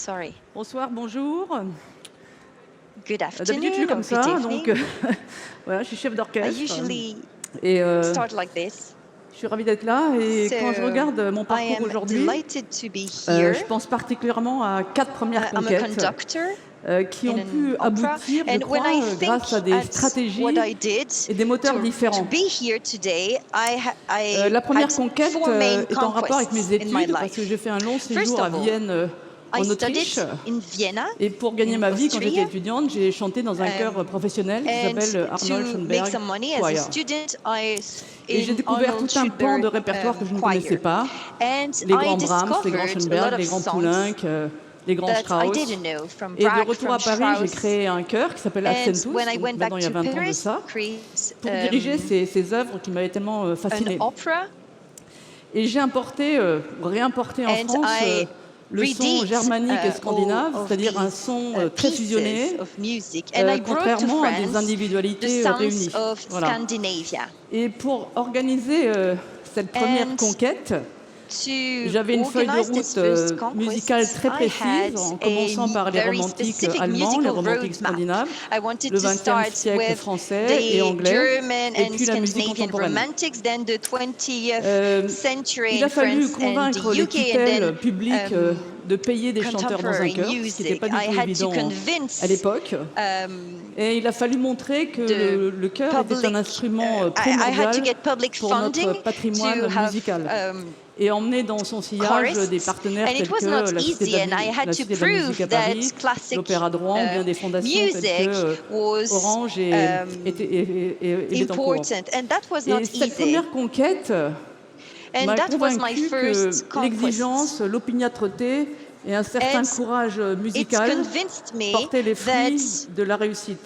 sorry. Bonsoir, bonjour. Good D'habitude, je suis afternoon or comme good ça, evening. donc voilà, je suis chef I d'orchestre usually et start like this. je suis ravie d'être là. Et quand je So regarde mon I parcours am aujourd'hui, delighted to be here. je pense particulièrement à 4 premières I'm a conquêtes conductor qui in ont pu an opera, aboutir, je and when crois, I think grâce à des at what stratégies I did et des moteurs to différents. be here today, I La had première conquête 4 main est en rapport avec mes conquests in my études, parce que j'ai life. fait un long First séjour à of all, Vienne, I en studied Autriche. in Vienna, Et pour gagner in ma vie, quand j'étais Austria. étudiante, j'ai chanté dans un chœur professionnel qui And s'appelle Arnold to make Schoenberg some money as a Choir. student, Et j'ai in découvert Arnold tout un pan de Schubert répertoire que je ne connaissais choir. pas. And Les I grands Brahms, les grands discovered a lot Schoenberg, of les grands songs Poulenc, les grands that I Strauss. didn't know, from Et de Brach, retour à from Paris, j'ai Strauss. créé un chœur qui s'appelle And Accentus, when I donc went back maintenant il y a to 20 ans de Paris, ça, create pour diriger ces œuvres qui m'avaient tellement an fascinée. opera, Et j'ai réimporté en and France I le son redid germanique et all scandinave, of c'est-à-dire un these son très fusionné, pieces of music, and I brought to contrairement à des France the individualités sounds réunies. of Voilà. Scandinavia. Et pour organiser cette première And conquête, to j'avais une feuille de organize this route first conquest, musicale très I had précise, en commençant par les a very romantiques specific allemands, les musical romantiques roadmap. scandinaves, I wanted le to XXe start siècle with français et the anglais, German et and puis la musique Scandinavian contemporaine. romantics, then the 20th century Il a in fallu France and convaincre the les UK, and tutelles then publiques de payer des chanteurs dans un contemporary chœur, ce qui n'était music. pas du I tout had to évident convince à l'époque. Et il a fallu montrer que the le chœur était un public. instrument I had to primordial get public pour funding notre patrimoine to have musical. Et emmener dans son sillage des chorists, partenaires and it tels was que not la Cité easy, and I had la to Cité de la musique prove à Paris, that classic l'Opéra de Rouen, ou bien des fondations telles music que was Orange et Bettencourt. important, and that was not Et cette easy. première conquête And m'a that was my convaincu first que conquest. l'exigence, l'opiniâtreté et un certain And courage It's musical convinced me portaient les fruits that de la réussite.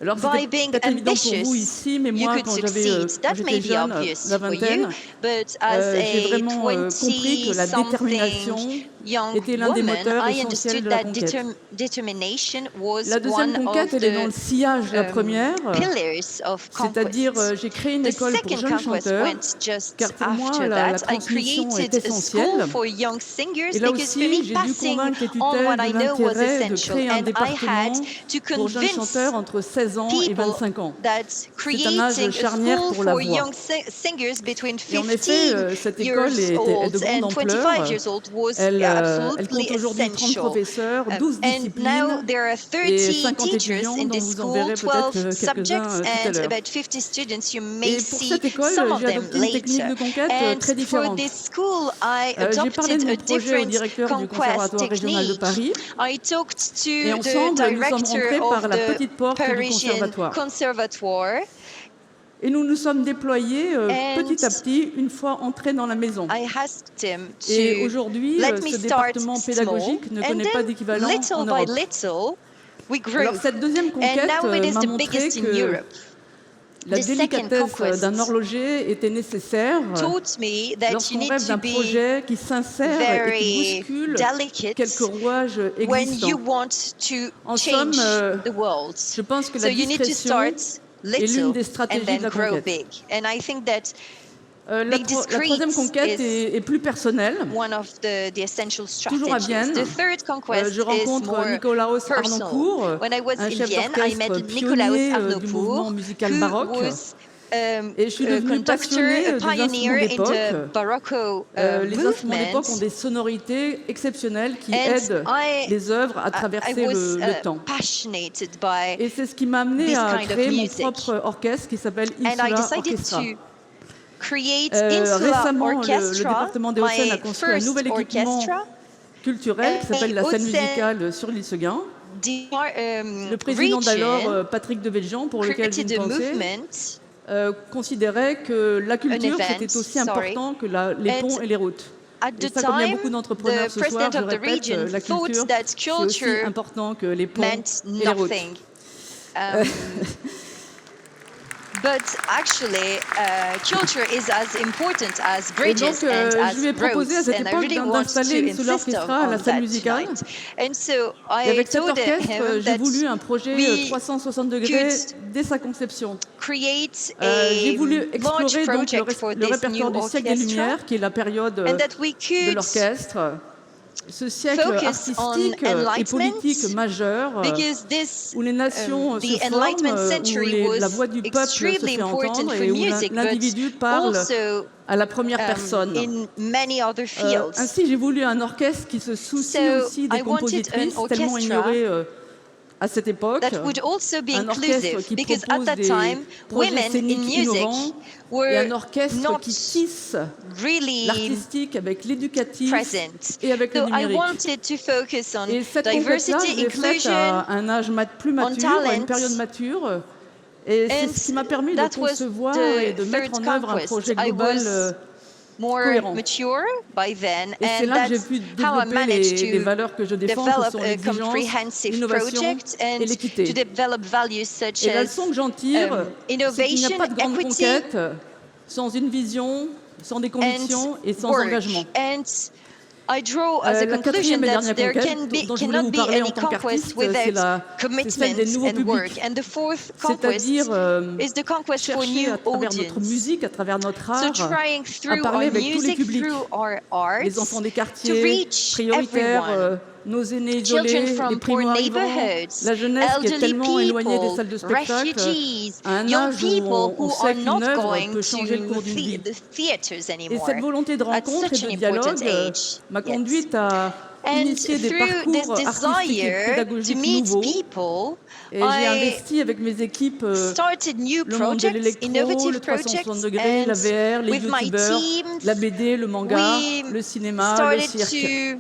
Alors by c'était being peut-être évident pour vous ambitious, ici, mais you moi could quand succeed. That may j'étais be jeune, obvious la for you, vingtaine, but as j'ai a vraiment compris que la détermination 20-something young était l'un des woman, moteurs I essentiels understood de la that conquête. determination was La deuxième one conquête, of elle est dans le the sillage de la première, pillars of c'est-à-dire conquest. j'ai créé une The école pour second jeunes conquest chanteurs, went just car pour moi after la that. I transmission est created a school essentielle. for young singers Et là because for aussi, me j'ai dû passing convaincre les on tutelles what de I know was l'intérêt de essential, créer un and I had département to pour jeunes convince chanteurs entre 16 ans et people 25 ans. that C'est un âge creating a charnière school pour la for voix. young singers between Et en effet, 15 cette école years est old de grande and ampleur. 25 years old was Elle absolutely compte aujourd'hui 30 essential. professeurs, 12 And now disciplines there are et 30 50 teachers étudiants in dont this vous en school, verrez 12 peut-être quelques-uns subjects, tout à and l'heure. about 50 students. You may Et pour see cette école, some of j'ai them adopté une technique later. de conquête And très for différente. this school, I J'ai parlé de adopted a mon projet au different directeur du conquest Conservatoire régional de technique. Paris. I talked Et to the ensemble, nous sommes director rentrés par of la the petite porte du Parisian conservatoire. conservatoire. Et nous nous sommes déployés And petit à petit une fois entrés dans la maison. I asked him Et to aujourd'hui, let me ce start département small, pédagogique ne and connaît pas then d'équivalent en little by Europe. little, we grew. Alors cette deuxième And conquête now it is m'a the montré biggest in que Europe. la The second délicatesse conquest d'un horloger était nécessaire taught me that you lorsqu'on need rêve to d'un be projet qui s'insère et qui very bouscule delicate quelques rouages when you existants. want to En change somme, the world. Je pense que So la you need to discrétion start est l'une little des and stratégies de then la grow conquête. big. And I think that La being troisième discreet conquête is est plus personnelle. one of the essential Toujours à strategies. Vienne, The third conquest je is rencontre more Nikolaus personal. Harnoncourt, When I was un in chef Vienne, I met d'orchestre Nikolaus pionnier du mouvement Harnoncourt, musical who baroque. was Et je suis a devenue conductor, passionnée a des instruments pioneer in d'époque. the Baroque Les instruments d'époque ont movement. des sonorités exceptionnelles qui And aident les œuvres à I traverser was le temps. passionate by Et c'est ce qui m'a amené this à kind of créer mon music. propre orchestre qui s'appelle And I Insula decided Orchestra. to create Insula Récemment, le Orchestra, département des Hauts-de-Seine a my construit un first nouvel équipement orchestra. culturel qui s'appelle la scène musicale sur l'île Seguin. Le président d'alors, Region Patrick Devedjian, pour lequel j'ai created une a pensée, movement considérait que la culture, event, c'était aussi sorry. important que les And ponts et les routes. at Et the ça, comme il y a time, beaucoup d'entrepreneurs the ce soir, president je of the répète, region la thought culture, that c'est aussi culture important que les ponts meant et les routes. nothing. But actually, culture is as important as Et bridges donc, and as je lui ai proposé à roads, cette and I époque really want to d'installer une Insula insist Orchestra à on la salle that musicale. tonight. And so Et I avec cet told orchestre, him j'ai that voulu un projet we 360 degrés could dès sa conception. create J'ai a voulu large explorer donc project for le this répertoire new du siècle des orchestra, Lumières, qui est la période and that we de could l'orchestre. ce siècle focus on artistique et enlightenment, politique majeur, because this où les nations the se Enlightenment forment, où century la was voix du peuple se extremely fait important entendre for et où music, but l'individu parle also à la première personne. in many other fields. Ainsi, j'ai voulu un orchestre qui se soucie So, aussi des I wanted compositrices, an tellement orchestra ignorées à cette époque. that would also be Un orchestre inclusive, qui because at propose that des time, projets women in scéniques music innovants et were un orchestre not qui tisse really l'artistique avec l'éducatif present. et avec le So I numérique. wanted to focus on Et cette conquête-là, diversity, je l'ai faite inclusion, à un âge plus on mature, à une talent. période mature. Et c'est And ce qui m'a permis de that was concevoir the et de mettre third en œuvre un conquest. projet I global was more cohérent. mature by then, Et c'est and là que j'ai that's pu how I développer managed les to valeurs que je défends, que develop sont a l'exigence, comprehensive l'innovation project et and to l'équité. develop values such Et la as leçon que j'en tire, c'est qu'il n'y a innovation, pas de grande equity, conquête sans une vision, sans des convictions et sans work. engagement. And I draw as a La conclusion quatrième et that dernière there conquête dont je voulais cannot vous be parler en any tant conquest qu'artiste, c'est without celle des commitment nouveaux and work. publics. And the fourth conquest C'est-à-dire is the conquest for chercher new à travers notre audience. musique, à travers notre So art, trying à through parler our avec tous les music, publics, through our arts, les enfants des to quartiers, reach prioritaires, everyone. nos aînés Children isolés, les from poor primo-arrivants, neighborhoods, la jeunesse qui est elderly tellement éloignée des people, salles de spectacle, refugees, à un young âge où people on who sait are qu'une not œuvre going peut changer le to cours d'une vie. the theaters Et anymore cette volonté de at rencontre et such de an dialogue important age. m'a Yes. conduite à And initier des through this parcours artistiques et desire to pédagogiques meet nouveaux. people, Et j'ai I investi avec mes équipes started new le monde de projects, l'électro, innovative le 360 projects, degrés, la VR, and les with my youtubeurs, teams, la BD, le manga, we le cinéma, le started cirque, to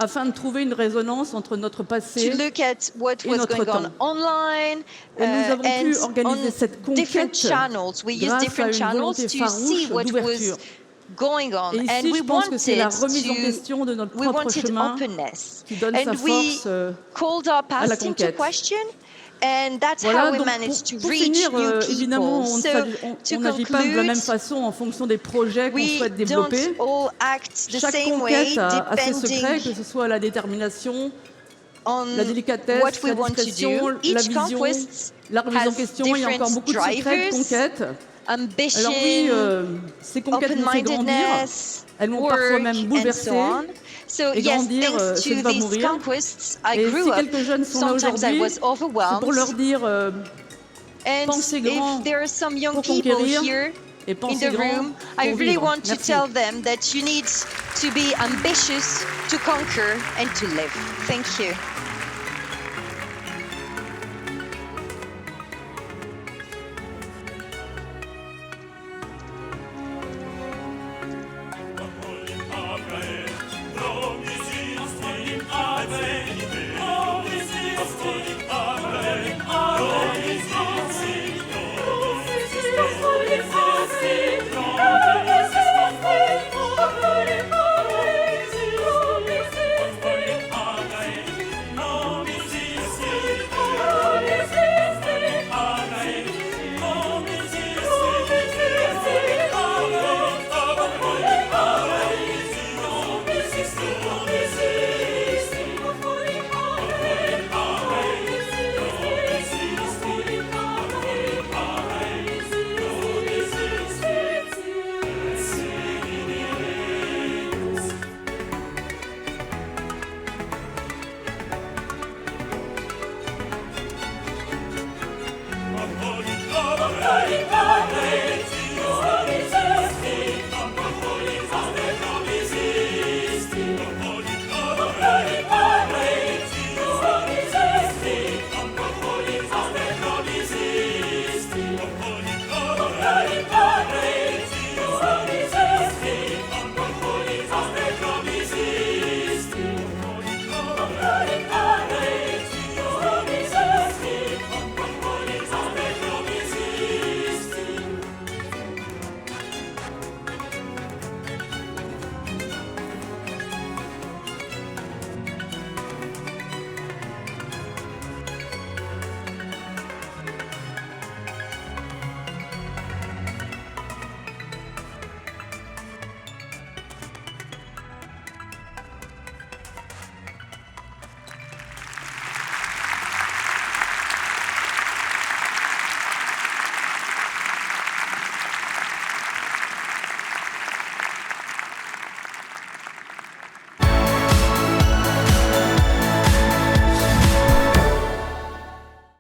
afin de trouver une résonance entre notre passé look at what et was notre going on temps. online, Et nous avons pu and organiser on cette different conquête channels. We used grâce à different une channels volonté to see farouche what was d'ouverture. going on, Et and ici, we je pense que c'est la wanted remise en question de notre we propre wanted chemin openness, qui donne sa and we force called our à la past into conquête. question. And that's Voilà, how we donc managed to pour reach finir, new évidemment, people. on So, to n'agit pas de la même conclude, façon en fonction des projets qu'on we souhaite don't développer. all act the Chaque same way, conquête a ses secrets, depending que ce soit la détermination, on la délicatesse, what we la want to discrétion, do. la Each vision, conquest la remise en has question. Il y a encore different beaucoup de secrets de drivers, conquête. ambition, Alors oui, ces conquêtes m'ont fait grandir. open-mindedness, Elles m'ont parfois work, même and bouleversé. so on. So Et yes, grandir, thanks c'est to ne pas these mourir. conquests, I Et grew si up. quelques jeunes sont là Sometimes I aujourd'hui, was c'est pour overwhelmed. leur dire And pensez grand if there are some young pour people conquérir here et in pensez the grand room, I pour really vivre. want to Merci. tell them that you need to be ambitious, to conquer, and to live. Thank you.